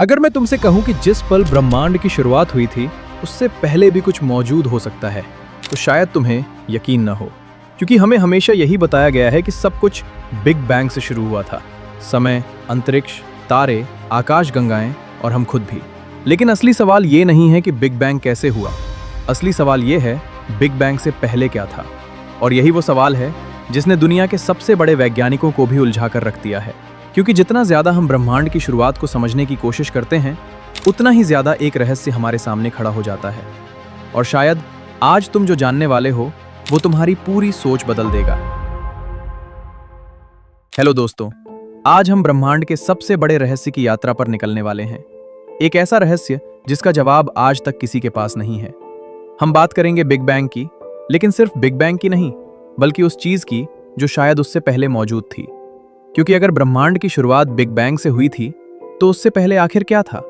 अगर मैं तुमसे कहूं कि जिस पल ब्रह्मांड की शुरुआत हुई थी उससे पहले भी कुछ मौजूद हो सकता है तो शायद तुम्हें यकीन न हो, क्योंकि हमें हमेशा यही बताया गया है कि सब कुछ बिग बैंग से शुरू हुआ था। समय, अंतरिक्ष, तारे, आकाशगंगाएं और हम खुद भी। लेकिन असली सवाल ये नहीं है कि बिग बैंग कैसे हुआ। असली सवाल ये है बिग बैंग से पहले क्या था। और यही वो सवाल है जिसने दुनिया के सबसे बड़े वैज्ञानिकों को भी उलझा कर रख दिया है। क्योंकि जितना ज्यादा हम ब्रह्मांड की शुरुआत को समझने की कोशिश करते हैं उतना ही ज्यादा एक रहस्य हमारे सामने खड़ा हो जाता है। और शायद आज तुम जो जानने वाले हो वो तुम्हारी पूरी सोच बदल देगा। हेलो दोस्तों, आज हम ब्रह्मांड के सबसे बड़े रहस्य की यात्रा पर निकलने वाले हैं। एक ऐसा रहस्य जिसका जवाब आज तक किसी के पास नहीं है। हम बात करेंगे बिग बैंग की, लेकिन सिर्फ बिग बैंग की नहीं, बल्कि उस चीज की जो शायद उससे पहले मौजूद थी। क्योंकि अगर ब्रह्मांड की शुरुआत बिग बैंग से हुई थी तो उससे पहले आखिर क्या था।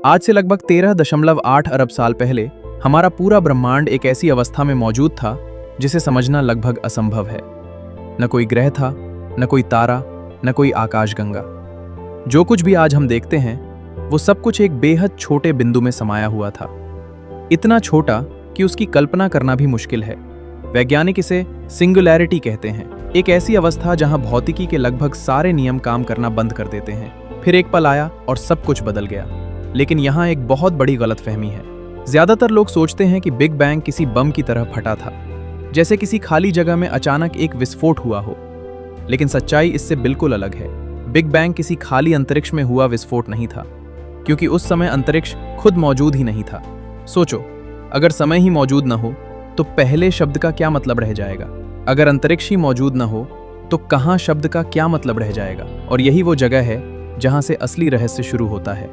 आज से लगभग 13.8 अरब साल पहले हमारा पूरा ब्रह्मांड एक ऐसी अवस्था में मौजूद था जिसे समझना लगभग असंभव है। न कोई ग्रह था, न कोई तारा, न कोई आकाशगंगा। जो कुछ भी आज हम देखते हैं वो सब कुछ एक बेहद छोटे बिंदु में समाया हुआ था। इतना छोटा कि उसकी कल्पना करना भी मुश्किल है। वैज्ञानिक इसे सिंगुलैरिटी कहते हैं, एक ऐसी अवस्था जहां भौतिकी के लगभग सारे नियम काम करना बंद कर देते हैं। फिर एक पल आया और सब कुछ बदल गया। लेकिन यहाँ एक बहुत बड़ी गलतफहमी है। ज्यादातर लोग सोचते हैं कि बिग बैंग किसी बम की तरह फटा था, जैसे किसी खाली जगह में अचानक एक विस्फोट हुआ हो। लेकिन सच्चाई इससे बिल्कुल अलग है। बिग बैंग किसी खाली अंतरिक्ष में हुआ विस्फोट नहीं था, क्योंकि उस समय अंतरिक्ष खुद मौजूद ही नहीं था। सोचो, अगर समय ही मौजूद न हो तो पहले शब्द का क्या मतलब रह जाएगा। अगर अंतरिक्ष ही मौजूद न हो तो कहाँ शब्द का क्या मतलब रह जाएगा। और यही वो जगह है जहां से असली रहस्य शुरू होता है।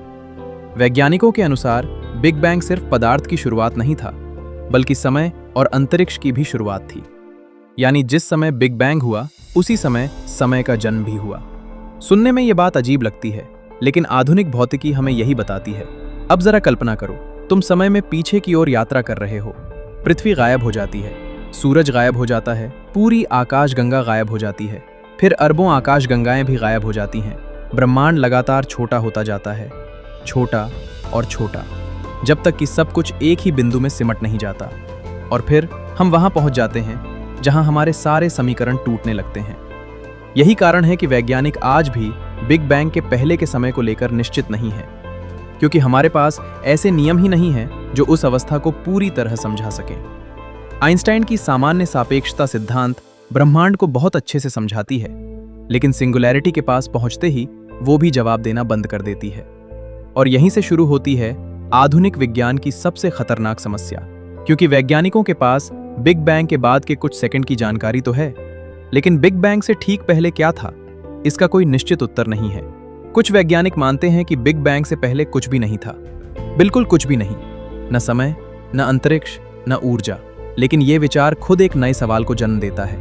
वैज्ञानिकों के अनुसार बिग बैंग सिर्फ पदार्थ की शुरुआत नहीं था, बल्कि समय और अंतरिक्ष की भी शुरुआत थी। यानी जिस समय बिग बैंग हुआ उसी समय समय का जन्म भी हुआ। सुनने में यह बात अजीब लगती है, लेकिन आधुनिक भौतिकी हमें यही बताती है। अब जरा कल्पना करो, तुम समय में पीछे की ओर यात्रा कर रहे हो। पृथ्वी गायब हो जाती है, सूरज गायब हो जाता है, पूरी आकाशगंगा गायब हो जाती है, फिर अरबों आकाशगंगाएं भी गायब हो जाती हैं। ब्रह्मांड लगातार छोटा होता जाता है, छोटा और छोटा, जब तक कि सब कुछ एक ही बिंदु में सिमट नहीं जाता। और फिर हम वहां पहुंच जाते हैं जहां हमारे सारे समीकरण टूटने लगते हैं। यही कारण है कि वैज्ञानिक आज भी बिग बैंग के पहले के समय को लेकर निश्चित नहीं है, क्योंकि हमारे पास ऐसे नियम ही नहीं हैं जो उस अवस्था को पूरी तरह समझा सकें। आइंस्टाइन की सामान्य सापेक्षता सिद्धांत ब्रह्मांड को बहुत अच्छे से समझाती है, लेकिन सिंगुलैरिटी के पास पहुंचते ही वो भी जवाब देना बंद कर देती है। और यहीं से शुरू होती है आधुनिक विज्ञान की सबसे खतरनाक समस्या। क्योंकि वैज्ञानिकों के पास बिग बैंग के बाद के कुछ सेकंड की जानकारी तो है, लेकिन बिग बैंग से ठीक पहले क्या था, इसका कोई निश्चित उत्तर नहीं है। कुछ वैज्ञानिक मानते हैं कि बिग बैंग से पहले कुछ भी नहीं था, बिल्कुल कुछ भी नहीं, न समय, न अंतरिक्ष, न ऊर्जा। लेकिन ये विचार खुद एक नए सवाल को जन्म देता है।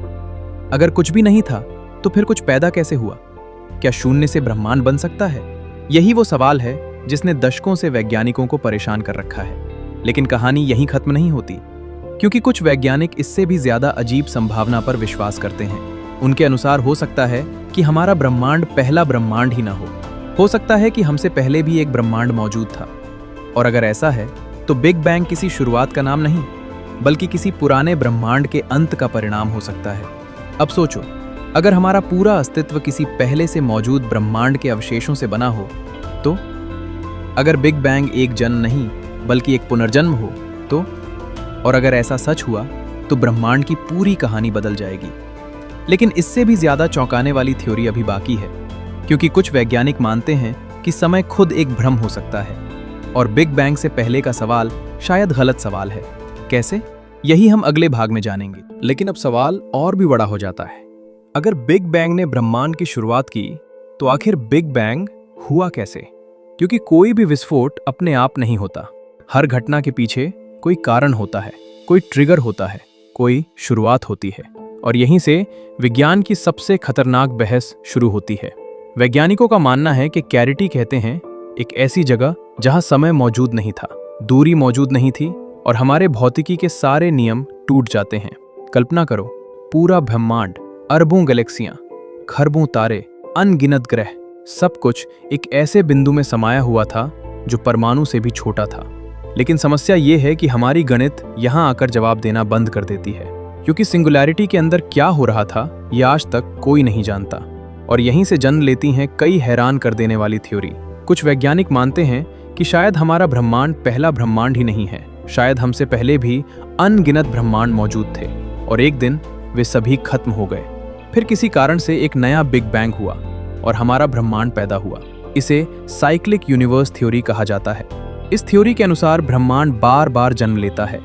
अगर कुछ भी नहीं था तो फिर कुछ पैदा कैसे हुआ? क्या शून्य से ब्रह्मांड बन सकता है? यही वो सवाल है जिसने दशकों से वैज्ञानिकों को परेशान कर रखा है। लेकिन कहानी यहीं खत्म नहीं होती, क्योंकि कुछ वैज्ञानिक इससे भी ज्यादा अजीब संभावना पर विश्वास करते हैं। उनके अनुसार हो सकता है कि हमारा ब्रह्मांड पहला ब्रह्मांड ही ना हो सकता है कि हमसे पहले भी एक ब्रह्मांड मौजूद था। और अगर ऐसा है तो बिग बैंग किसी शुरुआत का नाम नहीं, बल्कि किसी पुराने ब्रह्मांड के अंत का परिणाम हो सकता है। अब सोचो, अगर हमारा पूरा अस्तित्व किसी पहले से मौजूद ब्रह्मांड के अवशेषों से बना हो तो? अगर बिग बैंग एक जन्म नहीं बल्कि एक पुनर्जन्म हो तो? और अगर ऐसा सच हुआ तो ब्रह्मांड की पूरी कहानी बदल जाएगी। लेकिन इससे भी ज्यादा चौंकाने वाली थ्योरी अभी बाकी है, क्योंकि कुछ वैज्ञानिक मानते हैं कि समय खुद एक भ्रम हो सकता है और बिग बैंग से पहले का सवाल शायद गलत सवाल है। कैसे? यही हम अगले भाग में जानेंगे। लेकिन अब सवाल और भी बड़ा हो जाता है। अगर बिग बैंग ने ब्रह्मांड की शुरुआत की तो आखिर बिग बैंग हुआ कैसे? क्योंकि कोई भी विस्फोट अपने आप नहीं होता। हर घटना के पीछे कोई कारण होता है, कोई ट्रिगर होता है, कोई शुरुआत होती है। और यहीं से विज्ञान की सबसे खतरनाक बहस शुरू होती है। वैज्ञानिकों का मानना है कि कैविटी कहते हैं एक ऐसी जगह जहां समय मौजूद नहीं था, दूरी मौजूद नहीं थी और हमारे भौतिकी के सारे नियम टूट जाते हैं। कल्पना करो, पूरा ब्रह्मांड, अरबों गैलेक्सियां, खरबों तारे, अनगिनत ग्रह, सब कुछ एक ऐसे बिंदु में समाया हुआ था जो परमाणु से भी छोटा था। लेकिन समस्या ये है कि हमारी गणित यहाँ आकर जवाब देना बंद कर देती है, क्योंकि सिंगुलैरिटी के अंदर क्या हो रहा था ये आज तक कोई नहीं जानता। और यहीं से जन्म लेती हैं कई हैरान कर देने वाली थ्योरी। कुछ वैज्ञानिक मानते हैं कि शायद हमारा ब्रह्मांड पहला ब्रह्मांड ही नहीं है, शायद हमसे पहले भी अनगिनत ब्रह्मांड मौजूद थे और एक दिन वे सभी खत्म हो गए। फिर किसी कारण से एक नया बिग बैंग हुआ और हमारा ब्रह्मांड पैदा हुआ। इसे साइक्लिक यूनिवर्स थ्योरी कहा जाता है। इस थ्योरी के अनुसार ब्रह्मांड बार बार जन्म लेता है,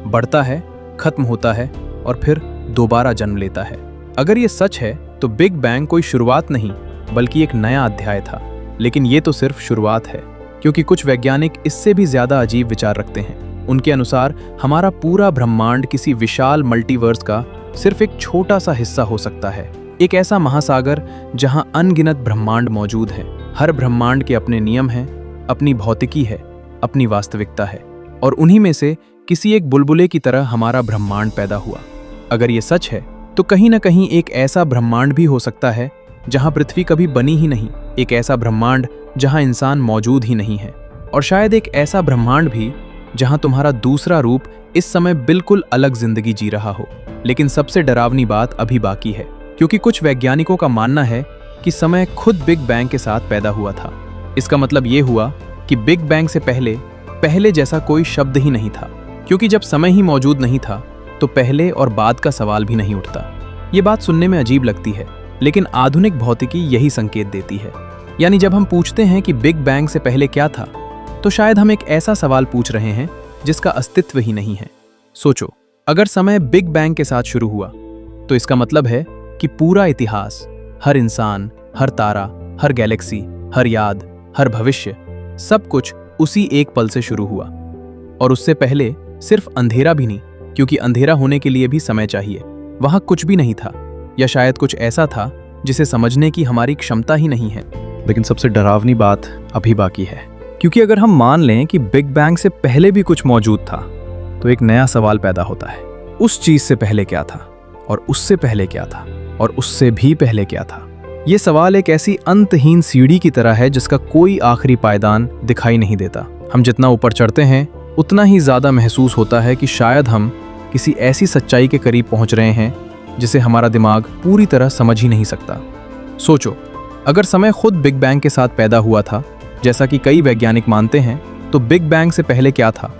बढ़ता है, खत्म होता है और फिर दोबारा जन्म लेता है। अगर ये सच है तो बिग बैंग कोई शुरुआत नहीं बल्कि एक नया अध्याय था। लेकिन ये तो सिर्फ शुरुआत है, क्योंकि कुछ वैज्ञानिक इससे भी ज्यादा अजीब विचार रखते हैं। उनके अनुसार हमारा पूरा ब्रह्मांड किसी विशाल मल्टीवर्स का सिर्फ एक छोटा सा हिस्सा हो सकता है, एक ऐसा महासागर जहां अनगिनत ब्रह्मांड मौजूद हैं। हर ब्रह्मांड के अपने नियम हैं, अपनी भौतिकी है, अपनी वास्तविकता है, और उन्हीं में से किसी एक बुलबुले की तरह हमारा ब्रह्मांड पैदा हुआ। अगर ये सच है तो कहीं ना कहीं एक ऐसा ब्रह्मांड भी हो सकता है जहां पृथ्वी कभी बनी ही नहीं, एक ऐसा ब्रह्मांड जहां इंसान मौजूद ही नहीं है, और शायद एक ऐसा ब्रह्मांड भी जहां तुम्हारा दूसरा रूप इस समय बिल्कुल अलग जिंदगी जी रहा हो। लेकिन सबसे डरावनी बात अभी बाकी है, क्योंकि कुछ वैज्ञानिकों का मानना है कि समय खुद बिग बैंग के साथ पैदा हुआ था। इसका मतलब ये हुआ कि बिग बैंग से पहले जैसा कोई शब्द ही नहीं था, क्योंकि जब समय ही मौजूद नहीं था तो पहले और बाद का सवाल भी नहीं उठता। ये बात सुनने में अजीब लगती है, लेकिन आधुनिक भौतिकी यही संकेत देती है। यानी जब हम पूछते हैं कि बिग बैंग से पहले क्या था, तो शायद हम एक ऐसा सवाल पूछ रहे हैं जिसका अस्तित्व ही नहीं है। सोचो, अगर समय बिग बैंग के साथ शुरू हुआ तो इसका मतलब है कि पूरा इतिहास, हर इंसान, हर तारा, हर गैलेक्सी, हर याद, हर भविष्य, सब कुछ उसी एक पल से शुरू हुआ। और उससे पहले सिर्फ अंधेरा भी नहीं, क्योंकि अंधेरा होने के लिए भी समय चाहिए। वहां कुछ भी नहीं था, या शायद कुछ ऐसा था जिसे समझने की हमारी क्षमता ही नहीं है। लेकिन सबसे डरावनी बात अभी बाकी है, क्योंकि अगर हम मान लें कि बिग बैंग से पहले भी कुछ मौजूद था तो एक नया सवाल पैदा होता है। उस चीज से पहले क्या था, और उससे पहले क्या था, और उससे भी पहले क्या था। यह सवाल एक ऐसी अंतहीन सीढ़ी की तरह है जिसका कोई आखिरी पायदान दिखाई नहीं देता। हम जितना ऊपर चढ़ते हैं उतना ही ज्यादा महसूस होता है कि शायद हम किसी ऐसी सच्चाई के करीब पहुंच रहे हैं जिसे हमारा दिमाग पूरी तरह समझ ही नहीं सकता। सोचो, अगर समय खुद बिग बैंग के साथ पैदा हुआ था, जैसा कि कई वैज्ञानिक मानते हैं, तो बिग बैंग से पहले क्या था?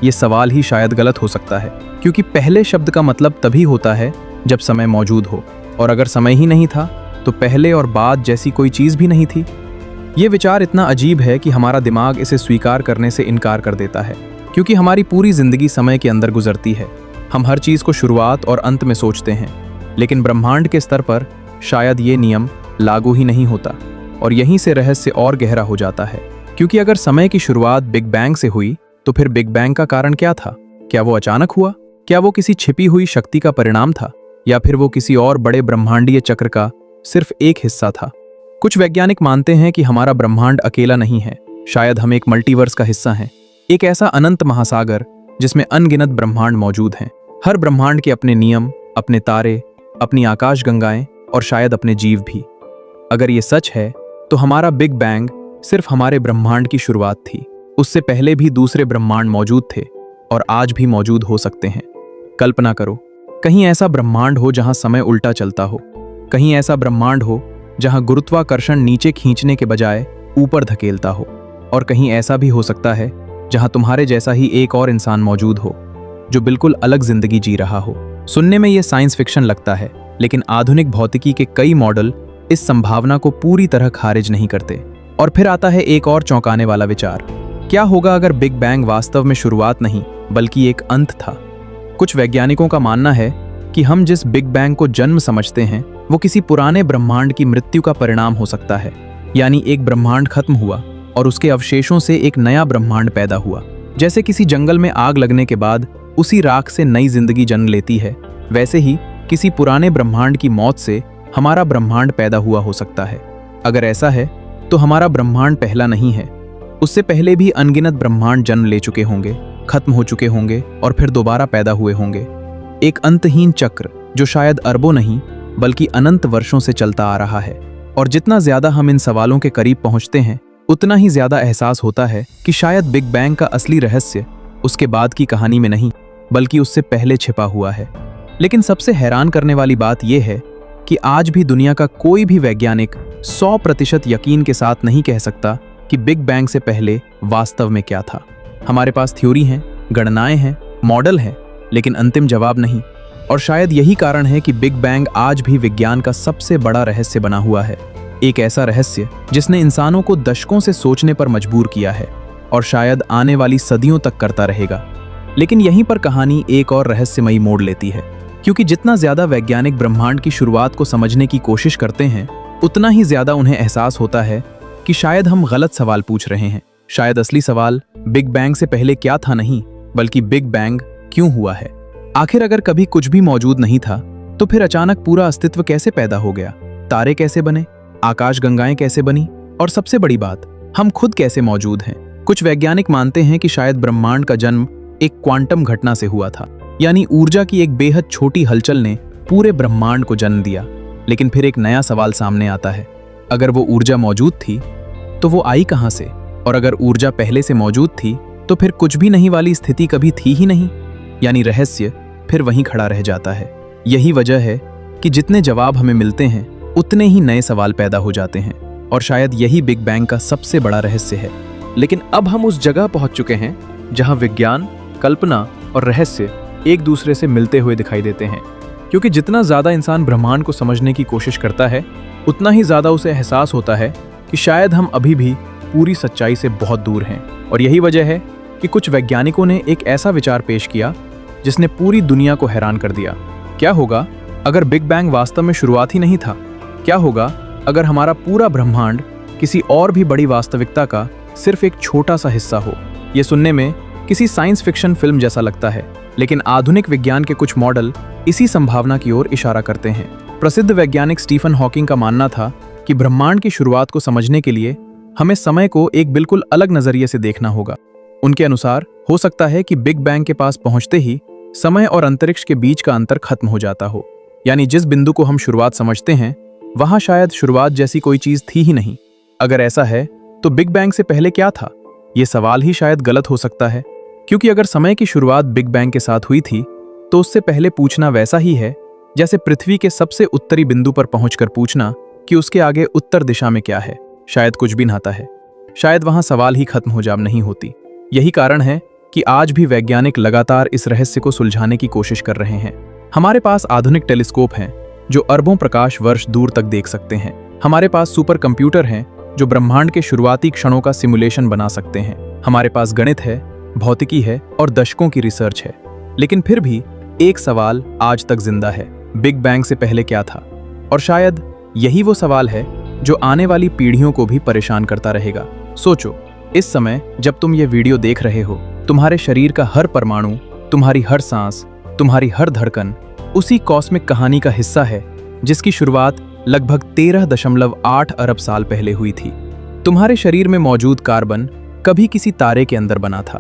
ये सवाल ही शायद गलत हो सकता है, क्योंकि पहले शब्द का मतलब तभी होता है जब समय मौजूद हो, और अगर समय ही नहीं था तो पहले और बाद जैसी कोई चीज भी नहीं थी। ये विचार इतना अजीब है कि हमारा दिमाग इसे स्वीकार करने से इनकार कर देता है, क्योंकि हमारी पूरी जिंदगी समय के अंदर गुजरती है। हम हर चीज को शुरुआत और अंत में सोचते हैं, लेकिन ब्रह्मांड के स्तर पर शायद ये नियम लागू ही नहीं होता, और यहीं से रहस्य और गहरा हो जाता है। क्योंकि अगर समय की शुरुआत बिग बैंग से हुई तो फिर बिग बैंग का कारण क्या था? क्या वो अचानक हुआ? क्या वो किसी छिपी हुई शक्ति का परिणाम था, या फिर वो किसी और बड़े ब्रह्मांडीय चक्र का सिर्फ एक हिस्सा था? कुछ वैज्ञानिक मानते हैं कि हमारा ब्रह्मांड अकेला नहीं है, शायद हम एक मल्टीवर्स का हिस्सा हैं, एक ऐसा अनंत महासागर जिसमें अनगिनत ब्रह्मांड मौजूद हैं। हर ब्रह्मांड के अपने नियम, अपने तारे, अपनी आकाशगंगाएं और शायद अपने जीव भी। अगर ये सच है तो हमारा बिग बैंग सिर्फ हमारे ब्रह्मांड की शुरुआत थी। उससे पहले भी दूसरे ब्रह्मांड मौजूद थे और आज भी मौजूद हो सकते हैं। कल्पना करो, कहीं ऐसा ब्रह्मांड हो जहां समय उल्टा चलता हो, कहीं ऐसा ब्रह्मांड हो जहां गुरुत्वाकर्षण नीचे खींचने के बजाय ऊपर धकेलता हो, और कहीं ऐसा भी हो सकता है जहां तुम्हारे जैसा ही एक और इंसान मौजूद हो जो बिल्कुल अलग जिंदगी जी रहा हो। सुनने में यह साइंस फिक्शन लगता है, लेकिन आधुनिक भौतिकी के कई मॉडल इस संभावना को पूरी तरह खारिज नहीं करते। और फिर आता है एक और चौंकाने वाला विचार, क्या होगा अगर बिग बैंग वास्तव में शुरुआत नहीं बल्कि एक अंत था? कुछ वैज्ञानिकों का मानना है कि हम जिस बिग बैंग को जन्म समझते हैं वो किसी पुराने ब्रह्मांड की मृत्यु का परिणाम हो सकता है। यानी एक ब्रह्मांड खत्म हुआ और उसके अवशेषों से एक नया ब्रह्मांड पैदा हुआ। जैसे किसी जंगल में आग लगने के बाद उसी राख से नई जिंदगी जन्म लेती है, वैसे ही किसी पुराने ब्रह्मांड की मौत से हमारा ब्रह्मांड पैदा हुआ हो सकता है। अगर ऐसा है तो हमारा ब्रह्मांड पहला नहीं है, उससे पहले भी अनगिनत ब्रह्मांड जन्म ले चुके होंगे, खत्म हो चुके होंगे और फिर दोबारा पैदा हुए होंगे। एक अंतहीन चक्र जो शायद अरबों नहीं बल्कि अनंत वर्षों से चलता आ रहा है। और जितना ज्यादा हम इन सवालों के करीब पहुंचते हैं, उतना ही ज्यादा एहसास होता है कि शायद बिग बैंग का असली रहस्य उसके बाद की कहानी में नहीं, बल्कि उससे पहले छिपा हुआ है। लेकिन सबसे हैरान करने वाली बात यह है कि आज भी दुनिया का कोई भी वैज्ञानिक 100% यकीन के साथ नहीं कह सकता कि बिग बैंग से पहले वास्तव में क्या था। हमारे पास थ्योरी हैं, गणनाएं हैं, मॉडल हैं, लेकिन अंतिम जवाब नहीं। और शायद यही कारण है कि बिग बैंग आज भी विज्ञान का सबसे बड़ा रहस्य बना हुआ है। एक ऐसा रहस्य जिसने इंसानों को दशकों से सोचने पर मजबूर किया है और शायद आने वाली सदियों तक करता रहेगा। लेकिन यहीं पर कहानी एक और रहस्यमयी मोड़ लेती है, क्योंकि जितना ज्यादा वैज्ञानिक ब्रह्मांड की शुरुआत को समझने की कोशिश करते हैं, उतना ही ज्यादा उन्हें एहसास होता है कि शायद हम गलत सवाल पूछ रहे हैं। शायद असली सवाल बिग बैंग से पहले क्या था नहीं, बल्कि बिग बैंग क्यों हुआ है। आखिर अगर कभी कुछ भी मौजूद नहीं था, तो फिर अचानक पूरा अस्तित्व कैसे पैदा हो गया? तारे कैसे बने? आकाशगंगाएं कैसे बनी? और सबसे बड़ी बात, हम खुद कैसे मौजूद हैं? कुछ वैज्ञानिक मानते हैं कि शायद ब्रह्मांड का जन्म एक क्वांटम घटना से हुआ था, यानी ऊर्जा की एक बेहद छोटी हलचल ने पूरे ब्रह्मांड को जन्म दिया। लेकिन फिर एक नया सवाल सामने आता है, अगर वो ऊर्जा मौजूद थी तो वो आई कहां से? और अगर ऊर्जा पहले से मौजूद थी तो फिर कुछ भी नहीं वाली स्थिति कभी थी ही नहीं। यानी रहस्य फिर वहीं खड़ा रह जाता है। यही वजह है कि जितने जवाब हमें मिलते हैं, उतने ही नए सवाल पैदा हो जाते हैं, और शायद यही बिग बैंग का सबसे बड़ा रहस्य है। लेकिन अब हम उस जगह पहुंच चुके हैं जहां विज्ञान, कल्पना और रहस्य एक दूसरे से मिलते हुए दिखाई देते हैं। क्योंकि जितना ज्यादा इंसान ब्रह्मांड को समझने की कोशिश करता है, उतना ही ज्यादा उसे एहसास होता है कि शायद हम अभी भी पूरी सच्चाई से बहुत दूर हैं। और यही वजह है कि कुछ वैज्ञानिकों ने एक ऐसा विचार पेश किया जिसने पूरी दुनिया को हैरान कर दिया। क्या होगा अगर बिग बैंग वास्तव में शुरुआत ही नहीं था? क्या होगा अगर हमारा पूरा ब्रह्मांड किसी और भी बड़ी वास्तविकता का सिर्फ एक छोटा सा हिस्सा हो? ये सुनने में किसी साइंस फिक्शन फिल्म जैसा लगता है, लेकिन आधुनिक विज्ञान के कुछ मॉडल इसी संभावना की ओर इशारा करते हैं। प्रसिद्ध वैज्ञानिक स्टीफन हॉकिंग का मानना था कि ब्रह्मांड की शुरुआत को समझने के लिए हमें समय को एक बिल्कुल अलग नजरिए से देखना होगा। उनके अनुसार हो सकता है कि बिग बैंग के पास पहुंचते ही समय और अंतरिक्ष के बीच का अंतर खत्म हो जाता हो। यानी जिस बिंदु को हम शुरुआत समझते हैं, वहां शायद शुरुआत जैसी कोई चीज थी ही नहीं। अगर ऐसा है तो बिग बैंग से पहले क्या था? ये सवाल ही शायद गलत हो सकता है, क्योंकि अगर समय की शुरुआत बिग बैंग के साथ हुई थी, तो उससे पहले पूछना वैसा ही है जैसे पृथ्वी के सबसे उत्तरी बिंदु पर पहुंचकर पूछना कि उसके आगे उत्तर दिशा में क्या है। शायद कुछ भी नाता है, शायद वहां सवाल ही खत्म हो जा नहीं होती। यही कारण है कि आज भी वैज्ञानिक लगातार इस रहस्य को सुलझाने की कोशिश कर रहे हैं। हमारे पास आधुनिक टेलीस्कोप हैं जो अरबों प्रकाश वर्ष दूर तक देख सकते हैं। हमारे पास सुपर कंप्यूटर हैं जो ब्रह्मांड के शुरुआती क्षणों का सिमुलेशन बना सकते हैं। हमारे पास गणित है, भौतिकी है और दशकों की रिसर्च है। लेकिन फिर भी एक सवाल आज तक जिंदा है, बिग बैंग से पहले क्या था? और शायद यही वो सवाल है जो आने वाली पीढ़ियों को भी परेशान करता रहेगा। सोचो, इस समय जब तुम ये वीडियो देख रहे हो, तुम्हारे शरीर का हर परमाणु, तुम्हारी हर सांस, तुम्हारी हर धड़कन उसी कॉस्मिक कहानी का हिस्सा है जिसकी शुरुआत लगभग 13.8 अरब साल पहले हुई थी। तुम्हारे शरीर में मौजूद कार्बन कभी किसी तारे के अंदर बना था।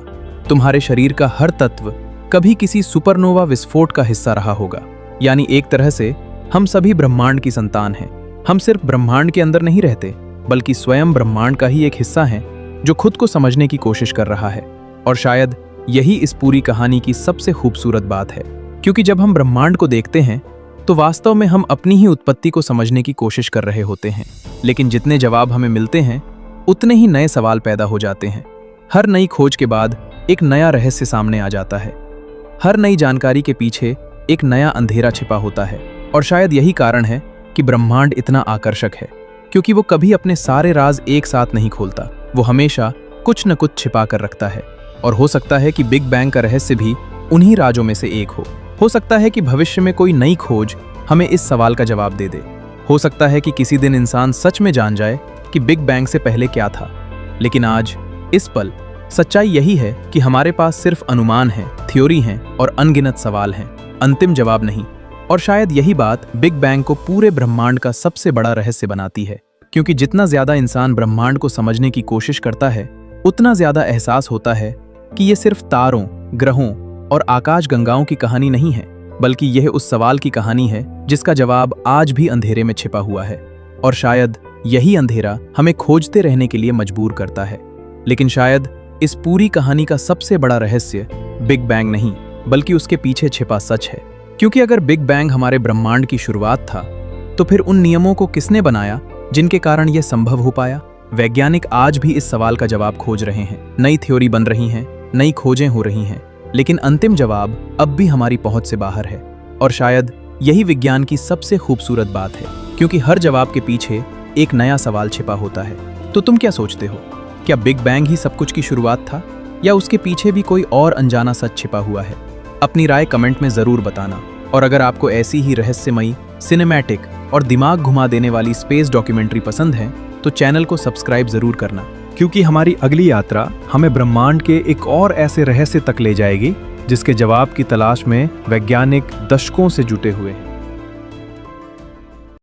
तुम्हारे शरीर का हर तत्व कभी किसी सुपरनोवा विस्फोट का हिस्सा रहा होगा। यानी एक तरह से हम सभी ब्रह्मांड की संतान हैं। हम सिर्फ ब्रह्मांड के अंदर नहीं रहते, बल्कि स्वयं ब्रह्मांड का ही एक हिस्सा हैं जो खुद को समझने की कोशिश कर रहा है। और शायद यही इस पूरी कहानी की सबसे खूबसूरत बात है, क्योंकि जब हम ब्रह्मांड को देखते हैं तो वास्तव में हम अपनी ही उत्पत्ति को समझने की कोशिश कर रहे होते हैं। लेकिन जितने जवाब हमें मिलते हैं, उतने ही नए सवाल पैदा हो जाते हैं। हर नई खोज के बाद एक नया रहस्य सामने आ जाता है। हर नई जानकारी के पीछे एक नया अंधेरा छिपा होता है। और शायद यही कारण है कि ब्रह्मांड इतना आकर्षक है, क्योंकि वो कभी अपने सारे राज एक साथ नहीं खोलता। वो हमेशा कुछ न कुछ छिपा कर रखता है। और हो सकता है कि बिग बैंग का रहस्य भी उन्हीं राजों में से एक हो सकता है कि भविष्य में कोई नई खोज हमें इस सवाल का जवाब दे दे। हो सकता है कि किसी दिन इंसान सच में जान जाए कि बिग बैंग से पहले क्या था। लेकिन आज, इस पल, सच्चाई यही है कि हमारे पास सिर्फ अनुमान है, थ्योरी हैं और अनगिनत सवाल हैं, अंतिम जवाब नहीं। और शायद यही बात बिग बैंग को पूरे ब्रह्मांड का सबसे बड़ा रहस्य बनाती है, क्योंकि जितना ज्यादा इंसान ब्रह्मांड को समझने की कोशिश करता है, उतना ज्यादा एहसास होता है कि ये सिर्फ तारों, ग्रहों और आकाशगंगाओं की कहानी नहीं है, बल्कि यह उस सवाल की कहानी है जिसका जवाब आज भी अंधेरे में छिपा हुआ है। और शायद यही अंधेरा हमें खोजते रहने के लिए मजबूर करता है। लेकिन शायद इस पूरी कहानी का सबसे बड़ा रहस्य बिग बैंग नहीं, बल्कि उसके पीछे छिपा सच है। क्योंकि अगर बिग बैंग हमारे ब्रह्मांड की शुरुआत था, तो फिर उन नियमों को किसने बनाया जिनके कारण यह संभव हो पाया? वैज्ञानिक आज भी इस सवाल का जवाब खोज रहे हैं। नई थ्योरी बन रही हैं, नई खोजें हो रही हैं, लेकिन अंतिम जवाब अब भी हमारी पहुंच से बाहर है। और शायद यही विज्ञान की सबसे खूबसूरत बात है, क्योंकि हर जवाब के पीछे एक नया सवाल छिपा होता है। तो तुम क्या सोचते हो? क्या बिग बैंग ही सब कुछ की शुरुआत था, या उसके पीछे भी कोई और अनजाना सच छिपा हुआ है? अपनी राय कमेंट में जरूर बताना। और अगर आपको ऐसी ही रहस्यमयी, सिनेमैटिक और दिमाग घुमा देने वाली स्पेस डॉक्यूमेंट्री पसंद है, तो चैनल को सब्सक्राइब जरूर करना, क्योंकि हमारी अगली यात्रा हमें ब्रह्मांड के एक और ऐसे रहस्य तक ले जाएगी जिसके जवाब की तलाश में वैज्ञानिक दशकों से जुटे हुए हैं।